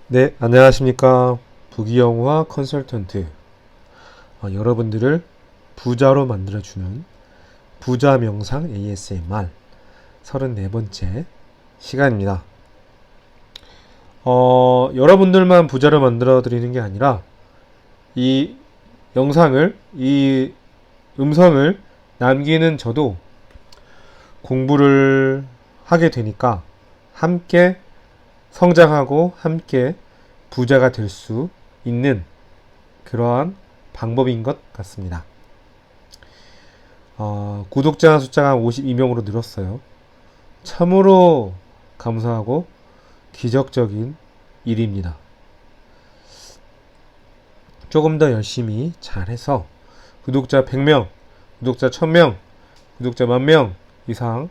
네, 안녕하십니까. 부귀영화 컨설턴트. 여러분들을 부자로 만들어주는 부자 명상 ASMR 34번째 시간입니다. 여러분들만 부자로 만들어 드리는 게 아니라 이 영상을, 이 음성을 남기는 저도 공부를 하게 되니까 함께 성장하고 함께 부자가 될 수 있는 그러한 방법인 것 같습니다. 구독자 숫자가 52명으로 늘었어요. 참으로 감사하고 기적적인 일입니다. 조금 더 열심히 잘해서 구독자 100명, 구독자 1000명, 구독자 10,000명 이상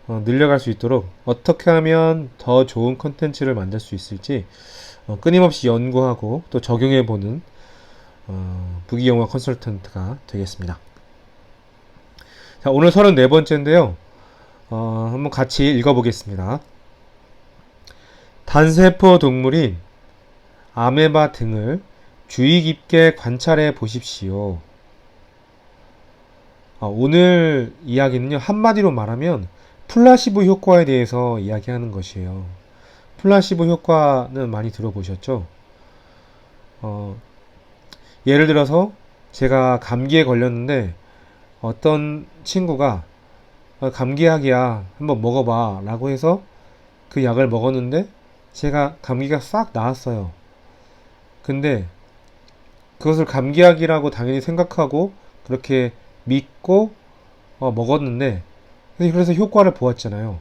늘려갈 수 있도록 어떻게 하면 더 좋은 컨텐츠를 만들 수 있을지 끊임없이 연구하고 또 적용해보는 부귀영화 컨설턴트가 되겠습니다. 자, 오늘 34번째인데요. 한번 같이 읽어보겠습니다. 단세포 동물인 아메바 등을 주의 깊게 관찰해 보십시오. 오늘 이야기는요, 한마디로 말하면 플라시보 효과에 대해서 이야기하는 것이에요. 플라시보 효과는 많이 들어보셨죠? 예를 들어서 제가 감기에 걸렸는데 어떤 친구가 감기약이야 한번 먹어봐 라고 해서 그 약을 먹었는데 제가 감기가 싹 나았어요. 근데 그것을 감기약이라고 당연히 생각하고 그렇게 믿고 먹었는데 그래서 효과를 보았잖아요.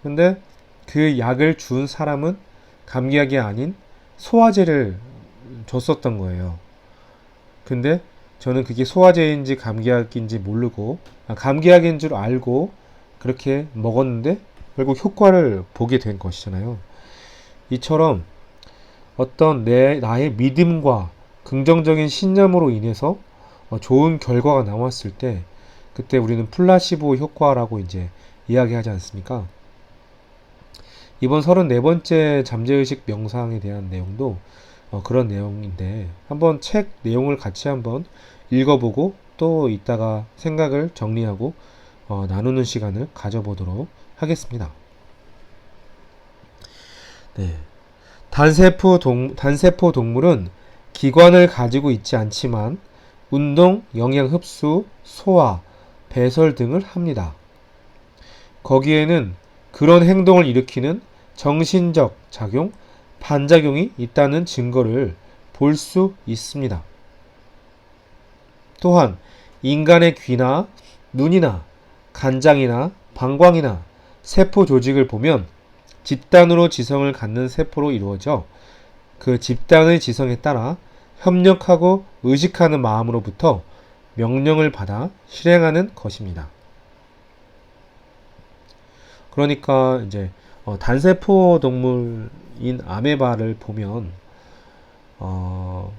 근데 그 약을 준 사람은 감기약이 아닌 소화제를 줬었던 거예요. 근데 저는 그게 소화제인지 감기약인지 모르고 감기약인 줄 알고 그렇게 먹었는데 결국 효과를 보게 된 것이잖아요. 이처럼 어떤 나의 믿음과 긍정적인 신념으로 인해서 좋은 결과가 나왔을 때 그때 우리는 플라시보 효과라고 이제 이야기하지 않습니까? 이번 34번째 잠재의식 명상에 대한 내용도 그런 내용인데 한번 책 내용을 같이 한번 읽어보고 또 이따가 생각을 정리하고 나누는 시간을 가져보도록 하겠습니다. 네. 단세포 동물은 기관을 가지고 있지 않지만 운동, 영양 흡수, 소화, 배설 등을 합니다. 거기에는 그런 행동을 일으키는 정신적 작용, 반작용이 있다는 증거를 볼 수 있습니다. 또한 인간의 귀나 눈이나 간장이나 방광이나 세포 조직을 보면 집단으로 지성을 갖는 세포로 이루어져 그 집단의 지성에 따라 협력하고 의식하는 마음으로부터 명령을 받아 실행하는 것입니다. 그러니까 이제 단세포 동물인 아메바를 보면 어,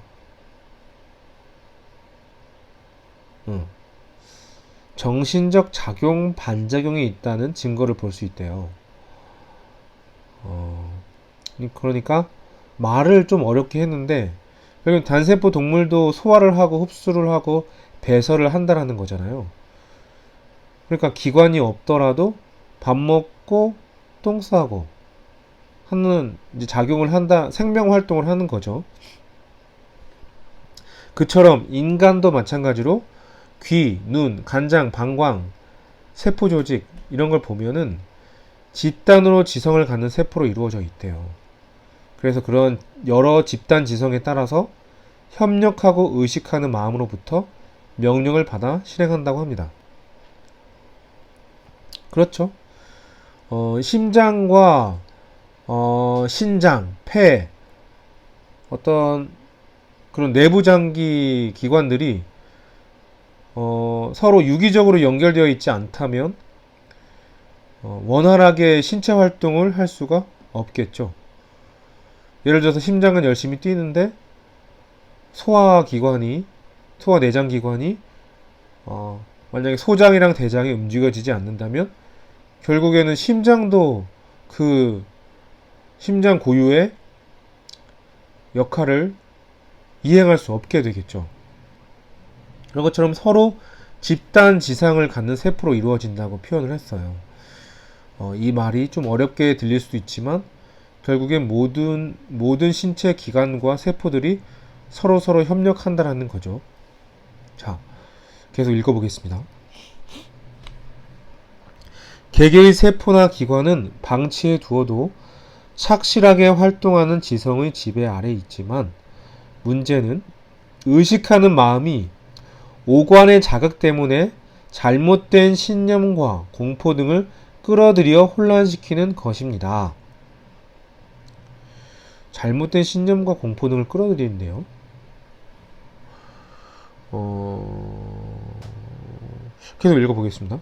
정신적 작용, 반작용이 있다는 증거를 볼 수 있대요. 그러니까 말을 좀 어렵게 했는데 결국 단세포 동물도 소화를 하고 흡수를 하고 배설을 한다라는 거잖아요. 그러니까 기관이 없더라도 밥 먹고 똥 싸고 하는 이제 작용을 한다, 생명 활동을 하는 거죠. 그처럼 인간도 마찬가지로 귀, 눈, 간장, 방광, 세포 조직 이런 걸 보면은 집단으로 지성을 갖는 세포로 이루어져 있대요. 그래서 그런 여러 집단 지성에 따라서 협력하고 의식하는 마음으로부터 명령을 받아 실행한다고 합니다. 그렇죠. 심장과 신장, 폐, 어떤 그런 내부장기 기관들이 서로 유기적으로 연결되어 있지 않다면 원활하게 신체 활동을 할 수가 없겠죠. 예를 들어서 심장은 열심히 뛰는데 소화 내장 기관이 만약에 소장이랑 대장이 움직여지지 않는다면 결국에는 심장도 그 심장 고유의 역할을 이행할 수 없게 되겠죠. 그런 것처럼 서로 집단 지상을 갖는 세포로 이루어진다고 표현을 했어요. 이 말이 좀 어렵게 들릴 수도 있지만 결국엔 모든 신체 기관과 세포들이 서로 협력한다라는 거죠. 자, 계속 읽어보겠습니다. 개개의 세포나 기관은 방치해 두어도 착실하게 활동하는 지성의 지배 아래 있지만 문제는 의식하는 마음이 오관의 자극 때문에 잘못된 신념과 공포 등을 끌어들여 혼란시키는 것입니다. 잘못된 신념과 공포 등을 끌어들이는데요. 계속 읽어보겠습니다.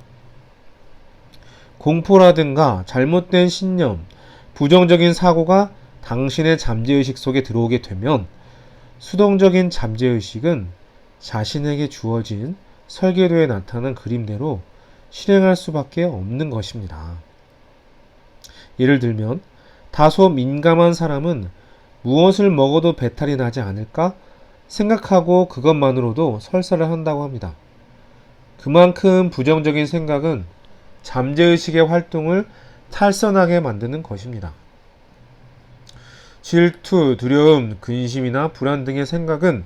공포라든가 잘못된 신념, 부정적인 사고가 당신의 잠재의식 속에 들어오게 되면 수동적인 잠재의식은 자신에게 주어진 설계도에 나타난 그림대로 실행할 수밖에 없는 것입니다. 예를 들면 다소 민감한 사람은 무엇을 먹어도 배탈이 나지 않을까 생각하고 그것만으로도 설사를 한다고 합니다. 그만큼 부정적인 생각은 잠재의식의 활동을 탈선하게 만드는 것입니다. 질투, 두려움, 근심이나 불안 등의 생각은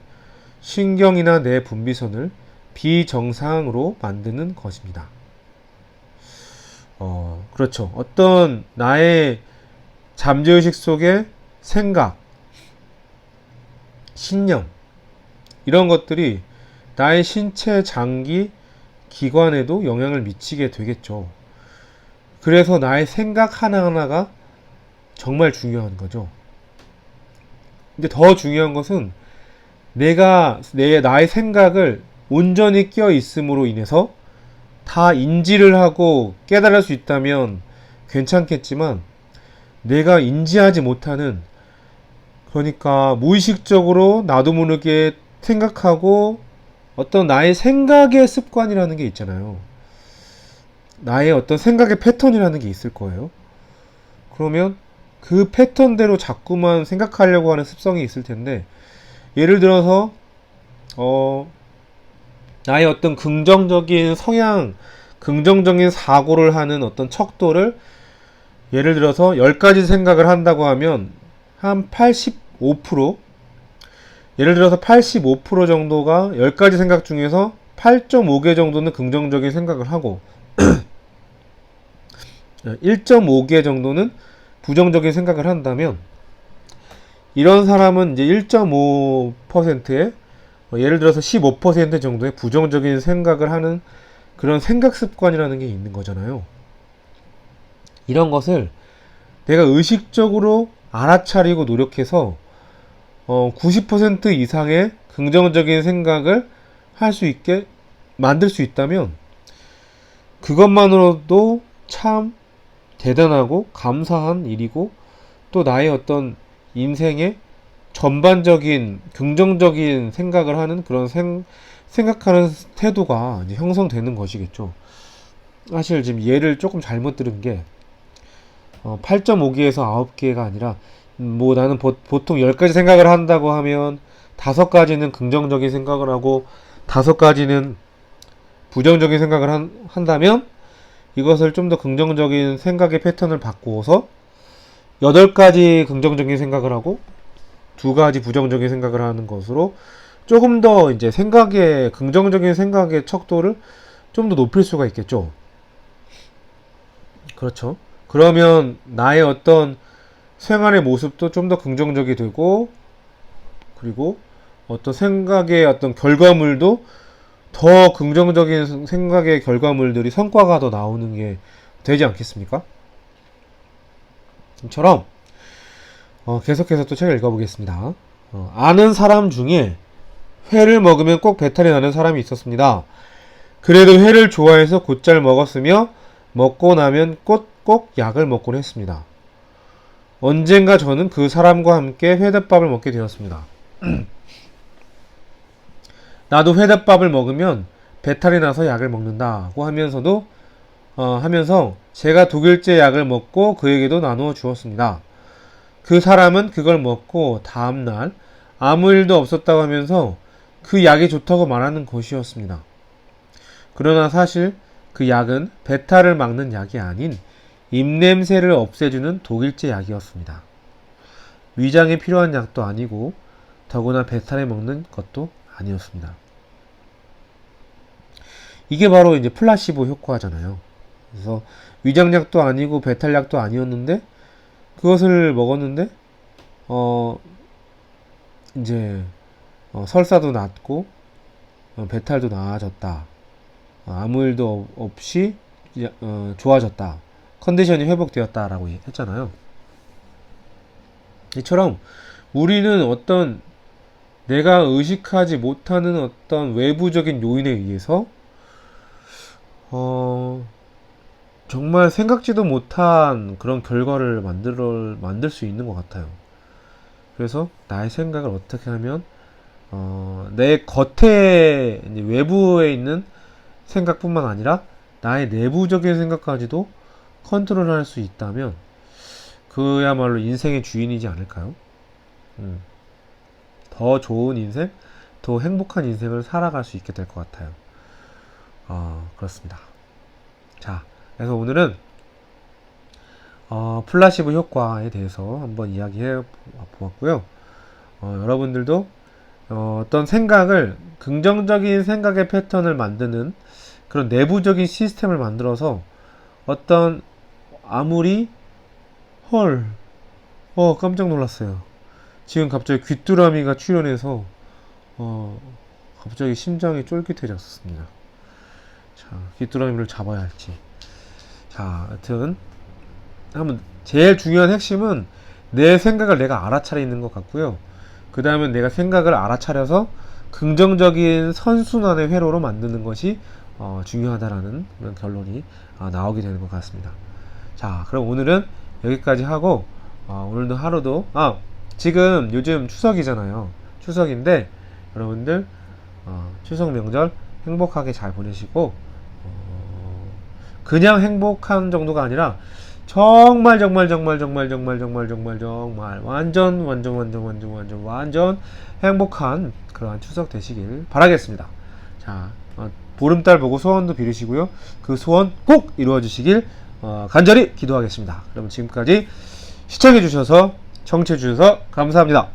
신경이나 뇌 분비선을 비정상으로 만드는 것입니다. 그렇죠. 어떤 나의 잠재의식 속의 생각, 신념, 이런 것들이 나의 신체 장기, 기관에도 영향을 미치게 되겠죠. 그래서 나의 생각 하나하나가 정말 중요한 거죠. 근데 더 중요한 것은 나의 생각을 온전히 끼어 있음으로 인해서 다 인지를 하고 깨달을 수 있다면 괜찮겠지만 내가 인지하지 못하는, 그러니까 무의식적으로 나도 모르게 생각하고 어떤 나의 생각의 습관이라는 게 있잖아요. 나의 어떤 생각의 패턴이라는 게 있을 거예요. 그러면 그 패턴대로 자꾸만 생각하려고 하는 습성이 있을 텐데, 예를 들어서 나의 어떤 긍정적인 성향, 긍정적인 사고를 하는 어떤 척도를 예를 들어서 10가지 생각을 한다고 하면 한 85%, 예를 들어서 85% 정도가 10가지 생각 중에서 8.5개 정도는 긍정적인 생각을 하고 1.5개 정도는 부정적인 생각을 한다면, 이런 사람은 이제 1.5%에 예를 들어서 15% 정도의 부정적인 생각을 하는 그런 생각 습관이라는 게 있는 거잖아요. 이런 것을 내가 의식적으로 알아차리고 노력해서 90% 이상의 긍정적인 생각을 할 수 있게 만들 수 있다면 그것만으로도 참 대단하고 감사한 일이고, 또 나의 어떤 인생의 전반적인 긍정적인 생각을 하는 그런 생각하는 태도가 이제 형성되는 것이겠죠. 사실 지금 예를 조금 잘못 들은 게 8.5개에서 9개가 아니라 나는 보통 10가지 생각을 한다고 하면 5가지는 긍정적인 생각을 하고 5가지는 부정적인 생각을 한다면, 이것을 좀 더 긍정적인 생각의 패턴을 바꾸어서 8가지 긍정적인 생각을 하고 2가지 부정적인 생각을 하는 것으로 조금 더 이제 긍정적인 생각의 척도를 좀 더 높일 수가 있겠죠. 그렇죠. 그러면 나의 어떤 생활의 모습도 좀 더 긍정적이 되고, 그리고 어떤 생각의 어떤 결과물도 더 긍정적인 생각의 결과물들이 성과가 더 나오는 게 되지 않겠습니까? 이처럼 계속해서 또 책을 읽어보겠습니다. 아는 사람 중에 회를 먹으면 꼭 배탈이 나는 사람이 있었습니다. 그래도 회를 좋아해서 곧잘 먹었으며 먹고 나면 꼭 약을 먹곤 했습니다. 언젠가 저는 그 사람과 함께 회덮밥을 먹게 되었습니다. 나도 회덮밥을 먹으면 배탈이 나서 약을 먹는다고 하면서 제가 독일제 약을 먹고 그에게도 나누어 주었습니다. 그 사람은 그걸 먹고 다음날 아무 일도 없었다고 하면서 그 약이 좋다고 말하는 것이었습니다. 그러나 사실 그 약은 배탈을 막는 약이 아닌 입냄새를 없애주는 독일제 약이었습니다. 위장에 필요한 약도 아니고 더구나 배탈에 먹는 것도 아니었습니다. 이게 바로 이제 플라시보 효과잖아요. 그래서 위장약도 아니고 배탈약도 아니었는데 그것을 먹었는데 이제 설사도 낫고 배탈도 나아졌다. 아무 일도 없이 좋아졌다. 컨디션이 회복되었다라고 했잖아요. 이처럼 우리는 어떤 내가 의식하지 못하는 어떤 외부적인 요인에 의해서 정말 생각지도 못한 그런 결과를 만들 수 있는 것 같아요. 그래서 나의 생각을 어떻게 하면 내 겉에 외부에 있는 생각뿐만 아니라 나의 내부적인 생각까지도 컨트롤할 수 있다면 그야말로 인생의 주인이지 않을까요? 더 좋은 인생, 더 행복한 인생을 살아갈 수 있게 될 것 같아요. 그렇습니다. 자, 그래서 오늘은 플라시보 효과에 대해서 한번 이야기해 보았고요. 여러분들도 어떤 생각을 긍정적인 생각의 패턴을 만드는 그런 내부적인 시스템을 만들어서 어떤 아무리 깜짝 놀랐어요. 지금 갑자기 귀뚜라미가 출현해서 갑자기 심장이 쫄깃해졌습니다. 자, 귀뚜라미를 잡아야 할지. 자, 하여튼 한번 제일 중요한 핵심은 내 생각을 내가 알아차리는 것 같고요. 그 다음에 내가 생각을 알아차려서 긍정적인 선순환의 회로로 만드는 것이 중요하다라는 그런 결론이 나오게 되는 것 같습니다. 자, 그럼 오늘은 여기까지 하고 오늘도 하루도 지금 요즘 추석이잖아요. 추석인데 여러분들 추석 명절 행복하게 잘 보내시고 그냥 행복한 정도가 아니라 정말 완전 행복한 그러한 추석 되시길 바라겠습니다. 자, 보름달 보고 소원도 빌으시고요. 그 소원 꼭 이루어 주시길 간절히 기도하겠습니다. 그럼 지금까지 시청해 주셔서 청취해 주셔서 감사합니다.